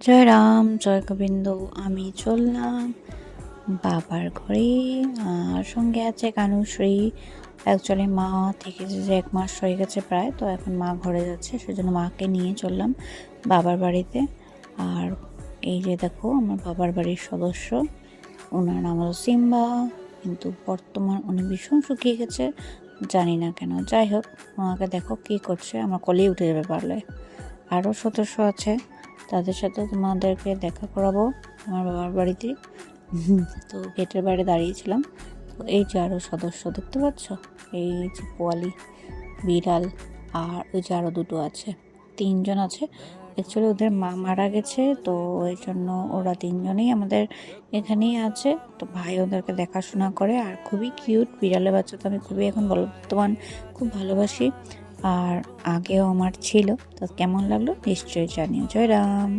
জয় রাম জয় গোবিন্দ। আমি চললাম বাবার ঘরে, আর সঙ্গে আছে কানুশ্রী। অ্যাকচুয়ালি মা থেকেছে যে 1 মাস হয়ে গেছে প্রায়, তো এখন মা ঘরে যাচ্ছে, সেজন্য মাকে নিয়ে চললাম বাবার বাড়িতে। আর এই যে দেখো আমার বাবার বাড়ির সদস্য, ওনার নাম হলো সিম্বা, কিন্তু বর্তমান উনি ভীষণ শুকিয়ে গেছে, জানি না কেন। যাই হোক, ওনাকে দেখো কি করছে, আমার কোলেই উঠে যাবে পারলে। আরও সদস্য আছে, তাদের সাথে তোমাদেরকে দেখা করাবো আমার বাবার বাড়িতে। তো গেটের বাইরে দাঁড়িয়েছিলাম, তো এই যে আরও সদস্য দেখতে পাচ্ছ, এই যে পোয়ালি বিড়াল, আর ওই যে আরও দুটো আছে, 3জন আছে। অ্যাকচুয়ালি ওদের মা মারা গেছে, তো এই জন্য ওরা 3জনেই আমাদের এখানেই আছে। তো ভাই ওদেরকে দেখাশোনা করে, আর খুবই কিউট বিড়ালের বাচ্চা, তো আমি খুবই এখন বর্তমান খুব ভালোবাসি। আর আগেও আমার ছিল, তো কেমন লাগলো নিশ্চয়ই জানিও। জয় রাম।